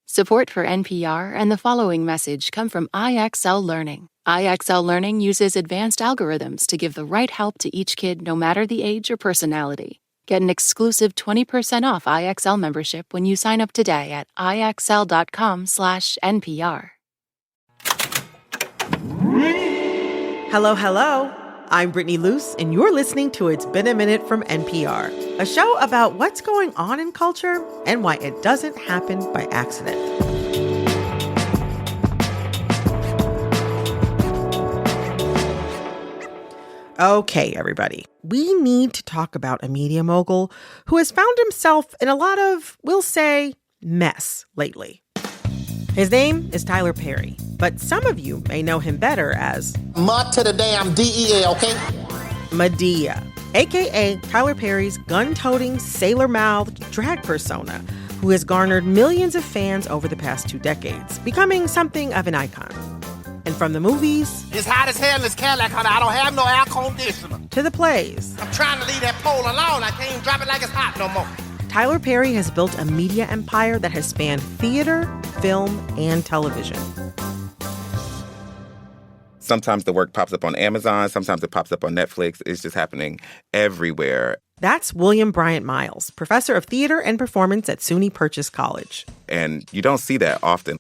Support for NPR and the following message come from IXL Learning. IXL Learning uses advanced algorithms to give the right help to each kid no matter the age or personality. Get an exclusive 20% off IXL membership when you sign up today at IXL.com/NPR. Hello. I'm Brittany Luce, and you're listening to It's Been a Minute from NPR, a show about what's going on in culture and why it doesn't happen by accident. Okay, everybody. We need to talk about a media mogul who has found himself in a lot of, we'll say, mess lately. His name is Tyler Perry, but some of you may know him better as Mud to the damn DEA, okay? Madea, a.k.a. Tyler Perry's gun-toting, sailor-mouthed drag persona, who has garnered millions of fans over the past 2 decades, becoming something of an icon. And from the movies... It's hot as hell in this Cadillac, honey. I don't have no air conditioner. ...to the plays. I'm trying to leave that pole alone. I can't even drop it like it's hot no more. Tyler Perry has built a media empire that has spanned theater, film, and television. Sometimes the work pops up on Amazon. Sometimes it pops up on Netflix. It's just happening everywhere. That's William Bryant Miles, professor of theater and performance at SUNY Purchase College. And you don't see that often.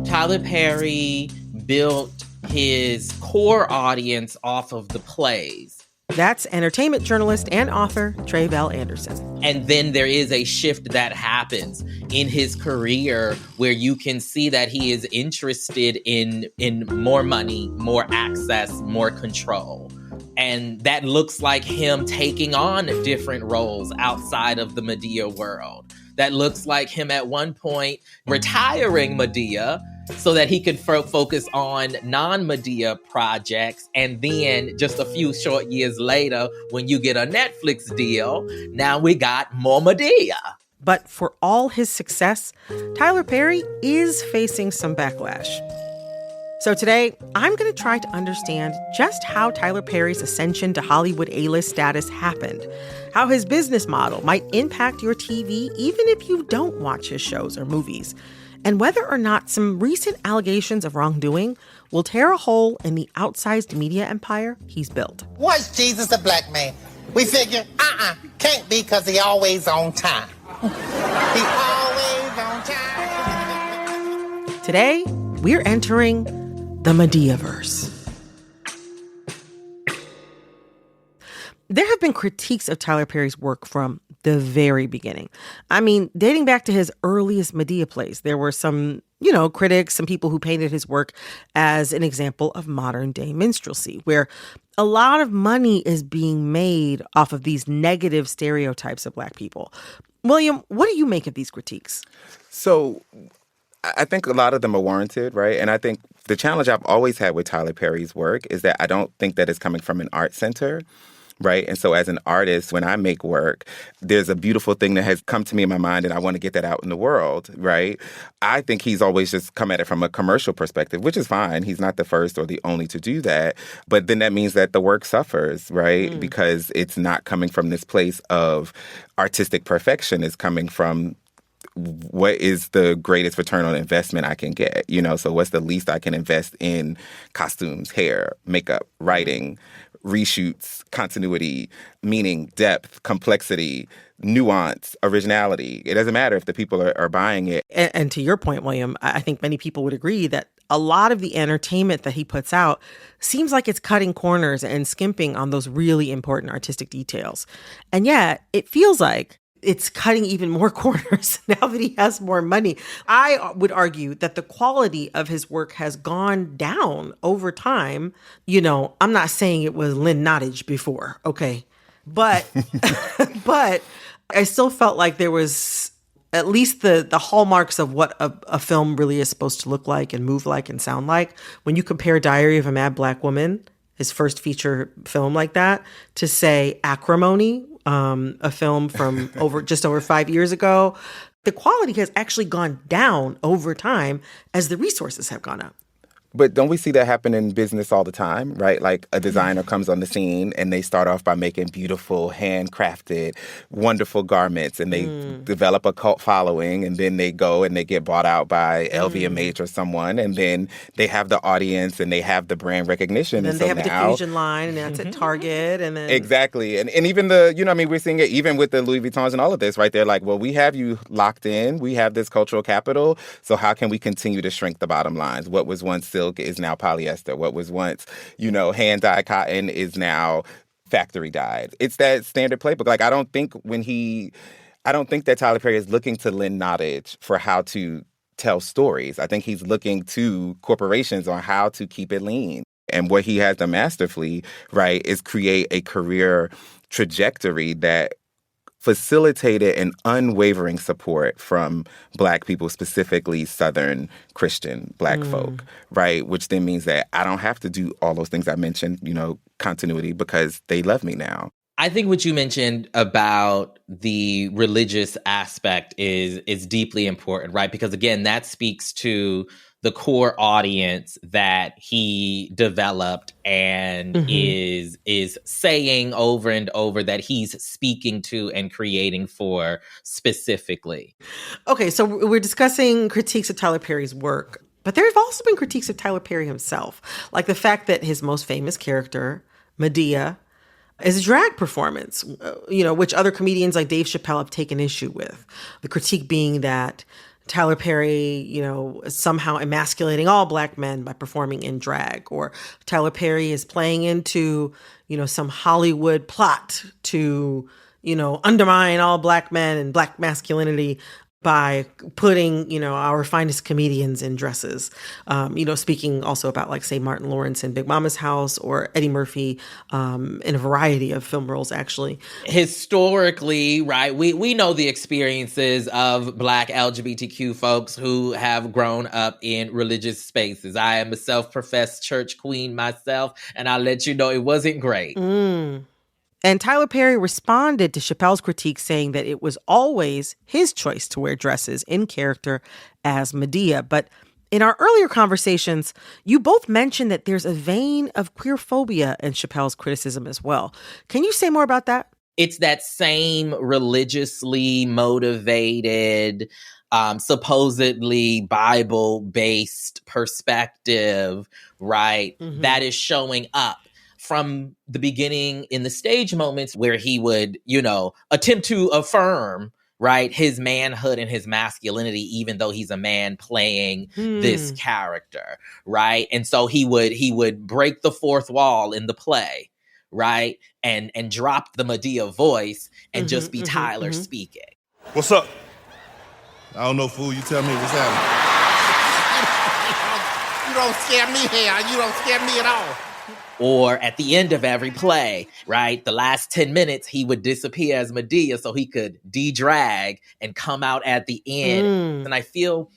Tyler Perry built his core audience off of the plays. That's entertainment journalist and author Tre'vell Anderson. And then there is a shift that happens in his career where you can see that he is interested in more money, more access, more control. And that looks like him taking on different roles outside of the Madea world. That looks like him at one point retiring Madea so that he could focus on non-Madea projects. And then just a few short years later, when you get a Netflix deal, now we got more Madea. But for all his success, Tyler Perry is facing some backlash. So today, I'm going to try to understand just how Tyler Perry's ascension to Hollywood A-list status happened, how his business model might impact your TV even if you don't watch his shows or movies, and whether or not some recent allegations of wrongdoing will tear a hole in the outsized media empire he's built. Was Jesus a black man? We figure, can't be because he always on time. He always on time. Today, we're entering the Madea-verse. There have been critiques of Tyler Perry's work from the very beginning. I mean, dating back to his earliest Madea plays, there were some, critics, some people who painted his work as an example of modern day minstrelsy, where a lot of money is being made off of these negative stereotypes of Black people. William, what do you make of these critiques? So I think a lot of them are warranted, right? And I think the challenge I've always had with Tyler Perry's work is that I don't think that it's coming from an art center, right? And so as an artist, when I make work, there's a beautiful thing that has come to me in my mind and I want to get that out in the world, right? I think he's always just come at it from a commercial perspective, which is fine. He's not the first or the only to do that. But then that means that the work suffers, right? Because it's not coming from this place of artistic perfection. It's coming from what is the greatest return on investment I can get? So what's the least I can invest in costumes, hair, makeup, writing, reshoots, continuity, meaning, depth, complexity, nuance, originality. It doesn't matter if the people are buying it. And to your point, William, I think many people would agree that a lot of the entertainment that he puts out seems like it's cutting corners and skimping on those really important artistic details. And yet, it feels like it's cutting even more corners now that he has more money. I would argue that the quality of his work has gone down over time. I'm not saying it was Lynn Nottage before, okay? But but I still felt like there was at least the hallmarks of what a film really is supposed to look like and move like and sound like. When you compare Diary of a Mad Black Woman, his first feature film like that, to say Acrimony, a film from just over 5 years ago, the quality has actually gone down over time as the resources have gone up. But don't we see that happen in business all the time, right? Like a designer comes on the scene and they start off by making beautiful, handcrafted, wonderful garments, and they develop a cult following, and then they go and they get bought out by LVMH or someone, and then they have the audience and they have the brand recognition. And then so they have a now, diffusion line, and that's at Target, and then exactly. And even the, you know, I mean, we're seeing it even with the Louis Vuittons and all of this, right? They're like, well, we have you locked in. We have this cultural capital. So how can we continue to shrink the bottom lines? What was once silk is now polyester. What was once, you know, hand-dyed cotton is now factory dyed. It's that standard playbook. Like, I don't think that Tyler Perry is looking to lend knowledge for how to tell stories. I think he's looking to corporations on how to keep it lean. And what he has done masterfully, right, is create a career trajectory that facilitated an unwavering support from Black people, specifically Southern Christian Black folk, right? Which then means that I don't have to do all those things I mentioned, you know, continuity, because they love me now. I think what you mentioned about the religious aspect is deeply important, right? Because again, that speaks to the core audience that he developed and is saying over and over that he's speaking to and creating for specifically. Okay, so we're discussing critiques of Tyler Perry's work, but there have also been critiques of Tyler Perry himself, like the fact that his most famous character, Madea, is a drag performance, you know, which other comedians like Dave Chappelle have taken issue with. The critique being that Tyler Perry, you know, is somehow emasculating all Black men by performing in drag, or Tyler Perry is playing into, you know, some Hollywood plot to, you know, undermine all Black men and Black masculinity by putting, you know, our finest comedians in dresses. You know, speaking also about, like, say, Martin Lawrence in Big Mama's House, or Eddie Murphy in a variety of film roles, actually. Historically, right, we know the experiences of Black LGBTQ folks who have grown up in religious spaces. I am a self-professed church queen myself, and I'll let you know it wasn't great. And Tyler Perry responded to Chappelle's critique, saying that it was always his choice to wear dresses in character as Madea. But in our earlier conversations, you both mentioned that there's a vein of queerphobia in Chappelle's criticism as well. Can you say more about that? It's that same religiously motivated, supposedly Bible-based perspective, right, that is showing up from the beginning in the stage moments where he would, you know, attempt to affirm, right, his manhood and his masculinity, even though he's a man playing this character, right? And so he would break the fourth wall in the play, right? And drop the Madea voice and just be Tyler speaking. What's up? I don't know, fool. You tell me what's happening. You don't scare me here. You don't scare me at all. Or at the end of every play, right, the last 10 minutes, he would disappear as Madea so he could de-drag and come out at the end. And I feel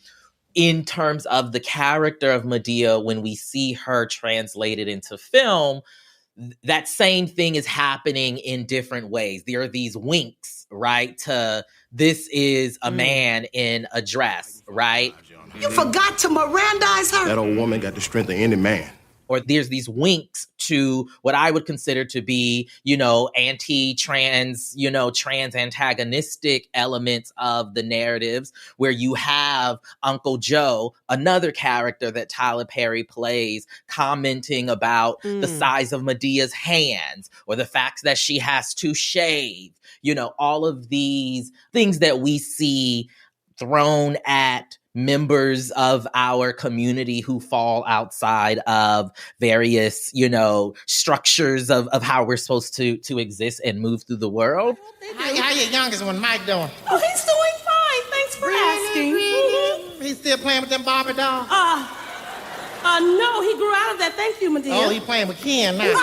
in terms of the character of Madea, when we see her translated into film, that same thing is happening in different ways. There are these winks, right, to this is a man in a dress, right? You forgot to Mirandize her. That old woman got the strength of any man. Or there's these winks to what I would consider to be, you know, anti-trans, you know, trans antagonistic elements of the narratives, where you have Uncle Joe, another character that Tyler Perry plays, commenting about the size of Medea's hands, or the fact that she has to shave, you know, all of these things that we see thrown at members of our community who fall outside of various, you know, structures of how we're supposed to exist and move through the world. How your youngest one, Mike, doing? Oh, he's doing fine. Thanks for asking. He's still playing with them Barbie dolls? No, he grew out of that. Thank you, Madea. Oh, he's playing with Ken now.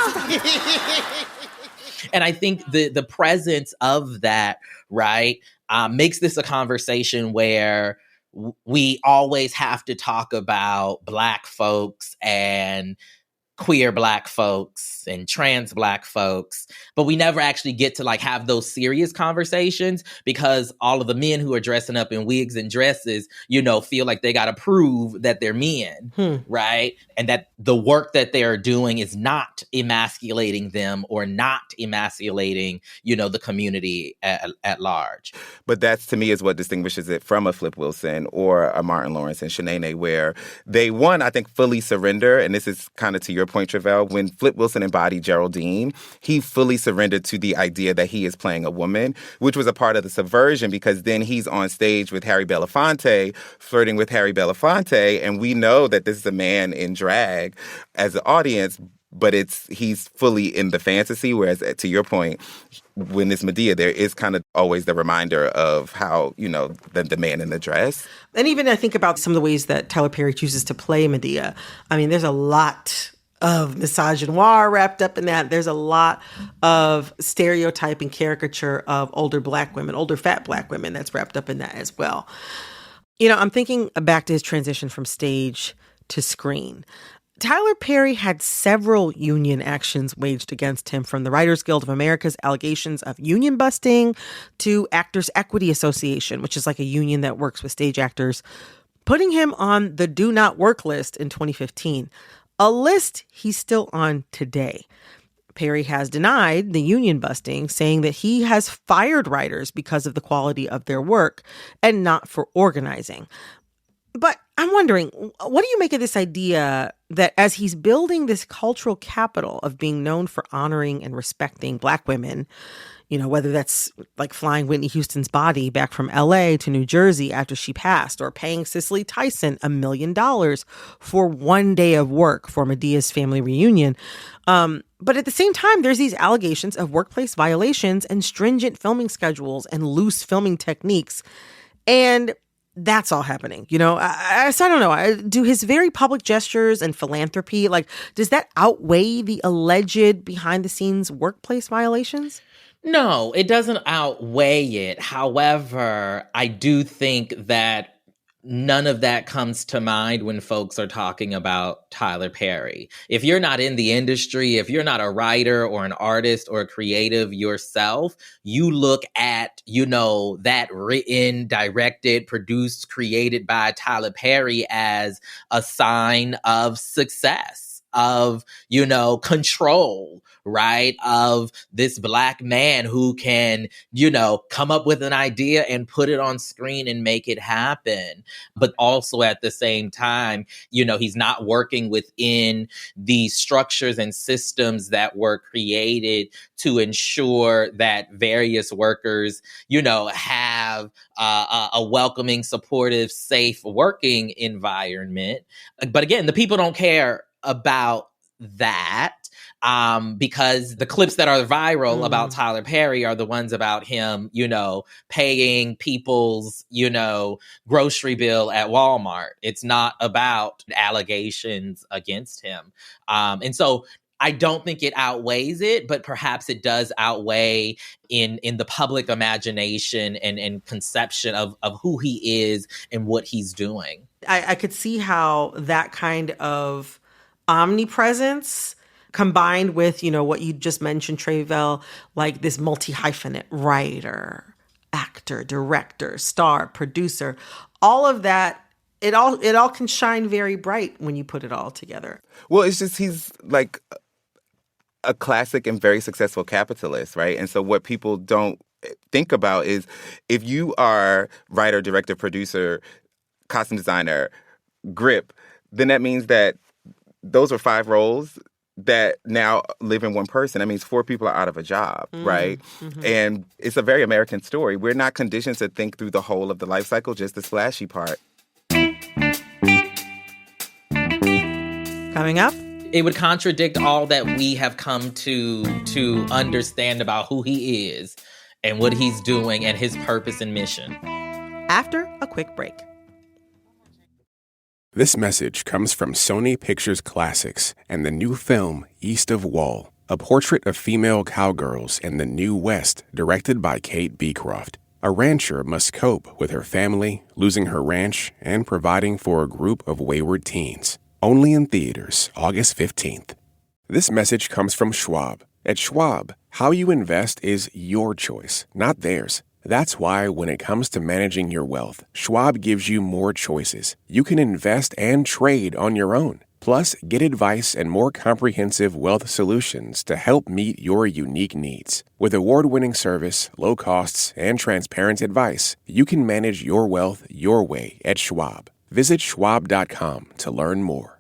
And I think the presence of that, right, makes this a conversation where we always have to talk about Black folks and queer Black folks and trans Black folks, but we never actually get to like have those serious conversations because all of the men who are dressing up in wigs and dresses, you know, feel like they got to prove that they're men, right? And that the work that they're doing is not emasculating them or not emasculating, you know, the community at large. But that's, to me, is what distinguishes it from a Flip Wilson or a Martin Lawrence and Shanae, where they, one, I think, fully surrender, and this is kind of to your point, Tre'vell, when Flip Wilson embodied Geraldine, he fully surrendered to the idea that he is playing a woman, which was a part of the subversion because then he's on stage with Harry Belafonte, flirting with Harry Belafonte, and we know that this is a man in drag as an audience, but he's fully in the fantasy, whereas to your point, when it's Madea, there is kind of always the reminder of how, you know, the man in the dress. And even I think about some of the ways that Tyler Perry chooses to play Madea. I mean, there's a lot of misogynoir wrapped up in that. There's a lot of stereotype and caricature of older Black women, older fat Black women that's wrapped up in that as well. You know, I'm thinking back to his transition from stage to screen. Tyler Perry had several union actions waged against him, from the Writers Guild of America's allegations of union busting to Actors Equity Association, which is like a union that works with stage actors, putting him on the do not work list in 2015, a list he's still on today. Perry has denied the union busting, saying that he has fired writers because of the quality of their work and not for organizing. But I'm wondering, what do you make of this idea that as he's building this cultural capital of being known for honoring and respecting Black women, you know, whether that's like flying Whitney Houston's body back from LA to New Jersey after she passed, or paying Cicely Tyson $1 million for one day of work for Medea's family reunion. But at the same time, there's these allegations of workplace violations and stringent filming schedules and loose filming techniques. And that's all happening. You know, I don't know. Do his very public gestures and philanthropy, like, does that outweigh the alleged behind the scenes workplace violations? No, it doesn't outweigh it. However, I do think that none of that comes to mind when folks are talking about Tyler Perry. If you're not in the industry, if you're not a writer or an artist or a creative yourself, you look at, you know, that written, directed, produced, created by Tyler Perry as a sign of success, of, you know, control, right? Of this Black man who can, you know, come up with an idea and put it on screen and make it happen. But also at the same time, you know, he's not working within the structures and systems that were created to ensure that various workers, you know, have a welcoming, supportive, safe working environment. But again, the people don't care about that. Because the clips that are viral about Tyler Perry are the ones about him, you know, paying people's, you know, grocery bill at Walmart. It's not about allegations against him. And so I don't think it outweighs it, but perhaps it does outweigh in the public imagination and conception of who he is and what he's doing. I could see how that kind of omnipresence combined with, you know, what you just mentioned, Tre'vell, like this multi-hyphenate writer, actor, director, star, producer, all of that, it all can shine very bright when you put it all together. Well, it's just he's like a classic and very successful capitalist, right? And so what people don't think about is if you are writer, director, producer, costume designer, grip, then that means that those are 5 roles that now live in one person. That means 4 people are out of a job, right? Mm-hmm. And it's a very American story. We're not conditioned to think through the whole of the life cycle, just the splashy part. Coming up, it would contradict all that we have come to understand about who he is and what he's doing and his purpose and mission. After a quick break. This message comes from Sony Pictures Classics and the new film East of Wall, a portrait of female cowgirls in the New West directed by Kate Beecroft. A rancher must cope with her family, losing her ranch, and providing for a group of wayward teens. Only in theaters August 15th. This message comes from Schwab. At Schwab, how you invest is your choice, not theirs. That's why when it comes to managing your wealth, Schwab gives you more choices. You can invest and trade on your own. Plus, get advice and more comprehensive wealth solutions to help meet your unique needs. With award-winning service, low costs, and transparent advice, you can manage your wealth your way at Schwab. Visit schwab.com to learn more.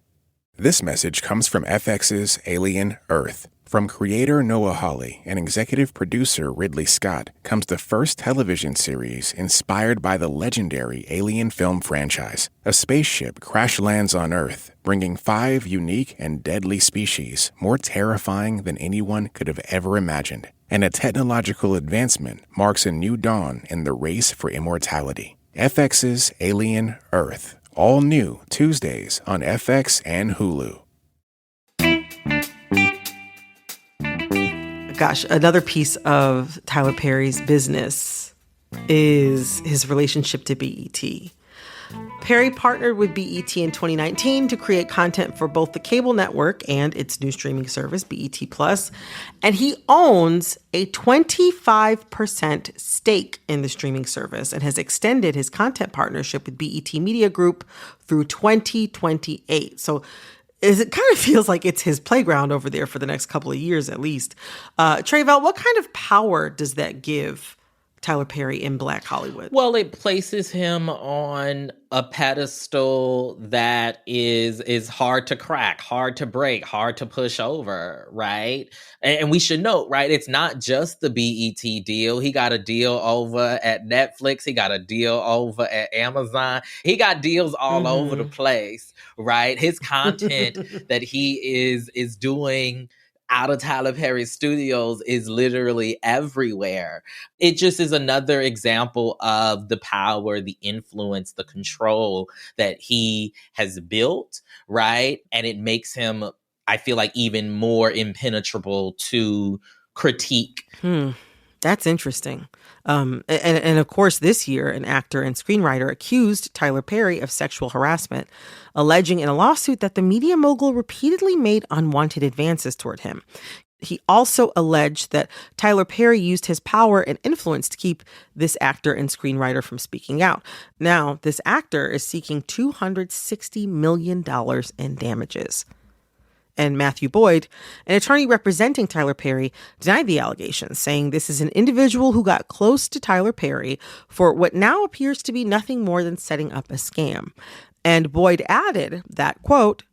This message comes from FX's Alien Earth. From creator Noah Hawley and executive producer Ridley Scott comes the first television series inspired by the legendary Alien film franchise. A spaceship crash lands on Earth, bringing 5 unique and deadly species more terrifying than anyone could have ever imagined. And a technological advancement marks a new dawn in the race for immortality. FX's Alien Earth. All new Tuesdays on FX and Hulu. Gosh, another piece of Tyler Perry's business is his relationship to BET. Perry partnered with BET in 2019 to create content for both the cable network and its new streaming service, BET+, and he owns a 25% stake in the streaming service and has extended his content partnership with BET Media Group through 2028. So it kind of feels like it's his playground over there for the next couple of years at least. Tre'vell, what kind of power does that give Tyler Perry in Black Hollywood? Well, it places him on a pedestal that is hard to crack, hard to break, hard to push over, right? And we should note, right, it's not just the BET deal. He got a deal over at Netflix. He got a deal over at Amazon. He got deals all over the place, right? His content that he is doing out of Tyler Perry Studios is literally everywhere. It just is another example of the power, the influence, the control that he has built, right? And it makes him, I feel like, even more impenetrable to critique. That's interesting. And of course, this year, an actor and screenwriter accused Tyler Perry of sexual harassment, alleging in a lawsuit that the media mogul repeatedly made unwanted advances toward him. He also alleged that Tyler Perry used his power and influence to keep this actor and screenwriter from speaking out. Now, this actor is seeking $260 million in damages. And Matthew Boyd, an attorney representing Tyler Perry, denied the allegations, saying this is an individual who got close to Tyler Perry for what now appears to be nothing more than setting up a scam. And Boyd added that, quote,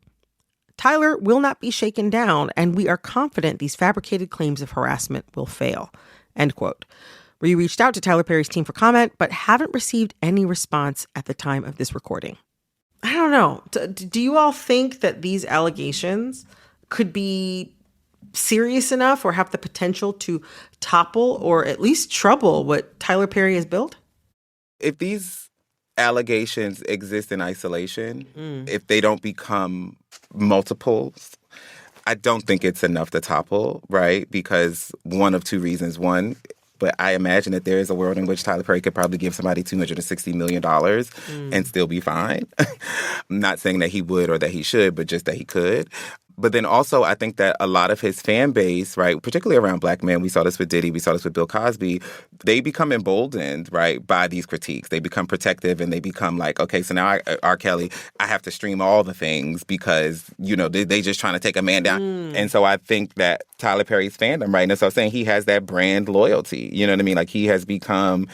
Tyler will not be shaken down, and we are confident these fabricated claims of harassment will fail, end quote. We reached out to Tyler Perry's team for comment, but haven't received any response at the time of this recording. I don't know. Do you all think that these allegations could be serious enough or have the potential to topple or at least trouble what Tyler Perry has built? If these allegations exist in isolation, if they don't become multiples, I don't think it's enough to topple, right? Because one of two reasons. One, but I imagine that there is a world in which Tyler Perry could probably give somebody $260 million and still be fine. I'm not saying that he would or that he should, but just that he could. But then also, I think that a lot of his fan base, right, particularly around Black men, we saw this with Diddy, we saw this with Bill Cosby, they become emboldened, right, by these critiques. They become protective and they become like, okay, so now R. Kelly, I have to stream all the things because, you know, they just trying to take a man down. And so I think that Tyler Perry's fandom, right, and so I'm saying he has that brand loyalty, you know what I mean? Like he has become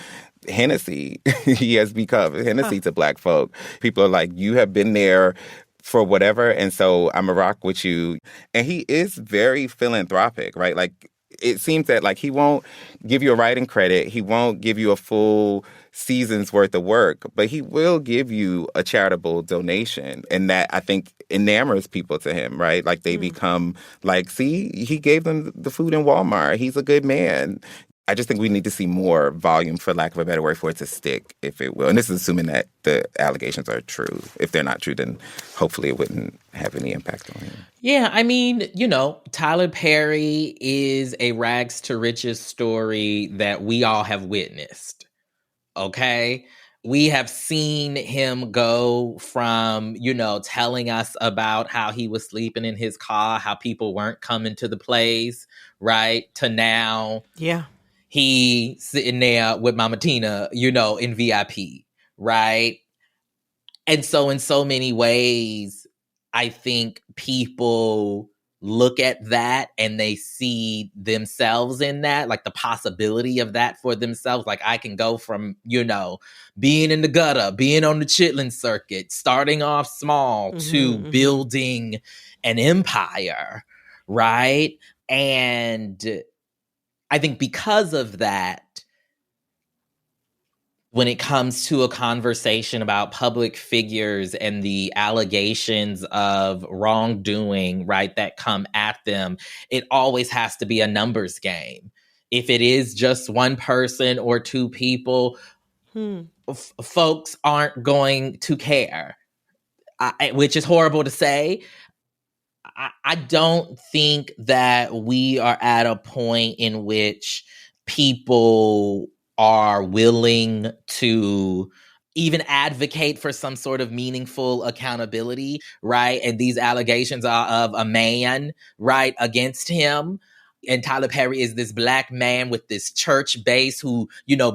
Hennessy. He has become Hennessy to Black folk. People are like, you have been there for whatever, and so I'm a rock with you. And he is very philanthropic, right? Like, it seems that, like, he won't give you a writing credit. He won't give you a full season's worth of work, but he will give you a charitable donation. And that, I think, enamors people to him, right? Like, they become like, see, he gave them the food in Walmart. He's a good man. I just think we need to see more volume, for lack of a better word, for it to stick, if it will. And this is assuming that the allegations are true. If they're not true, then hopefully it wouldn't have any impact on him. Yeah, I mean, you know, Tyler Perry is a rags to riches story that we all have witnessed, okay? We have seen him go from, telling us about how he was sleeping in his car, how people weren't coming to the plays, right? To now, he sitting there with Mama Tina, in VIP, right? And so in so many ways, I think people look at that and they see themselves in that, like the possibility of that for themselves. Like, I can go from, being in the gutter, being on the chitlin circuit, starting off small to building an empire, right? And I think because of that, when it comes to a conversation about public figures and the allegations of wrongdoing, right, that come at them, it always has to be a numbers game. If it is just one person or two people, folks aren't going to care, which is horrible to say. I don't think that we are at a point in which people are willing to even advocate for some sort of meaningful accountability, right? And these allegations are of a man, right, against him. And Tyler Perry is this Black man with this church base who,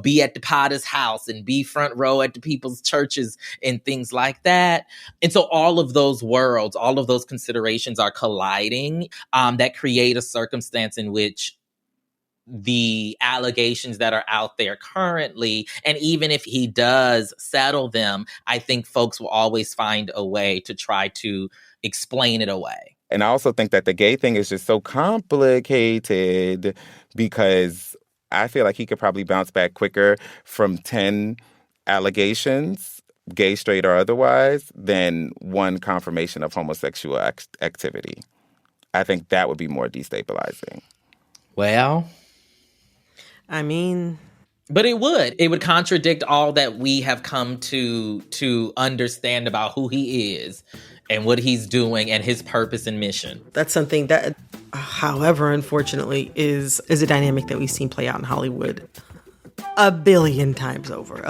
be at the Potter's house and be front row at the people's churches and things like that. And so all of those worlds, all of those considerations are colliding that create a circumstance in which the allegations that are out there currently, and even if he does settle them, I think folks will always find a way to try to explain it away. And I also think that the gay thing is just so complicated because I feel like he could probably bounce back quicker from 10 allegations, gay, straight, or otherwise, than one confirmation of homosexual activity. I think that would be more destabilizing. Well, I mean, but it would contradict all that we have come to understand about who he is and what he's doing and his purpose and mission. That's something that, however, unfortunately, is a dynamic that we've seen play out in Hollywood a billion times over.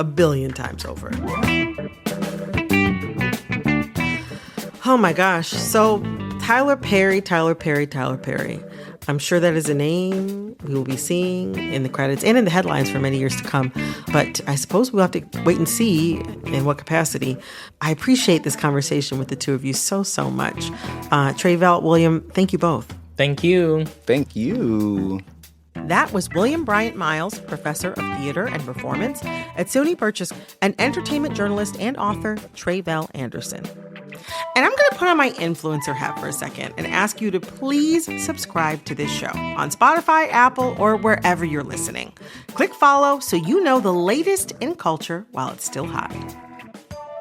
Oh my gosh. So Tyler Perry. I'm sure that is a name we will be seeing in the credits and in the headlines for many years to come. But I suppose we'll have to wait and see in what capacity. I appreciate this conversation with the two of you so much. Tre'vell, William, thank you both. Thank you. Thank you. That was William Bryant Miles, professor of theater and performance at SUNY Purchase, and entertainment journalist and author Tre'vell Anderson. And I'm going to put on my influencer hat for a second and ask you to please subscribe to this show on Spotify, Apple, or wherever you're listening. Click follow so you know the latest in culture while it's still hot.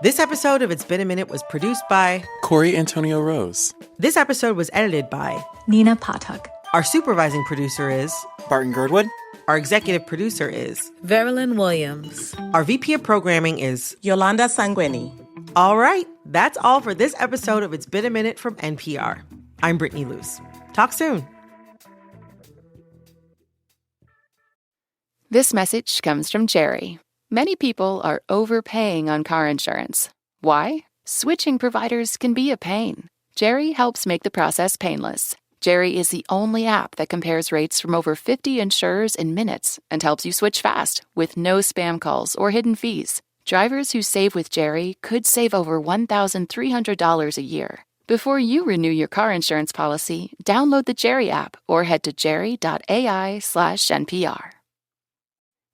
This episode of It's Been a Minute was produced by Corey Antonio Rose. This episode was edited by Nina Patak. Our supervising producer is Barton Girdwood. Our executive producer is Verilyn Williams. Our VP of programming is Yolanda Sanguini. All right, that's all for this episode of It's Been a Minute from NPR. I'm Brittany Luce. Talk soon. This message comes from Jerry. Many people are overpaying on car insurance. Why? Switching providers can be a pain. Jerry helps make the process painless. Jerry is the only app that compares rates from over 50 insurers in minutes and helps you switch fast with no spam calls or hidden fees. Drivers who save with Jerry could save over $1,300 a year. Before you renew your car insurance policy, download the Jerry app or head to jerry.ai/NPR.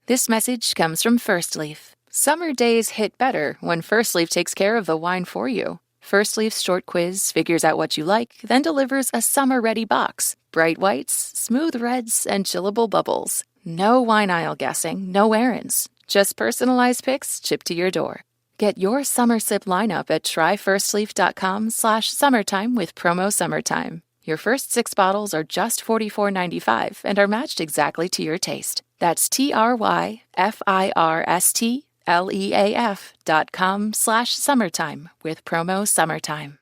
This message comes from First Leaf. Summer days hit better when First Leaf takes care of the wine for you. First Leaf's short quiz figures out what you like, then delivers a summer-ready box. Bright whites, smooth reds, and chillable bubbles. No wine aisle guessing, no errands. Just personalized picks shipped to your door. Get your summer sip lineup at tryfirstleaf.com/summertime with promo summertime. Your first 6 bottles are just $44.95 and are matched exactly to your taste. That's tryfirstleaf.com/summertime with promo summertime.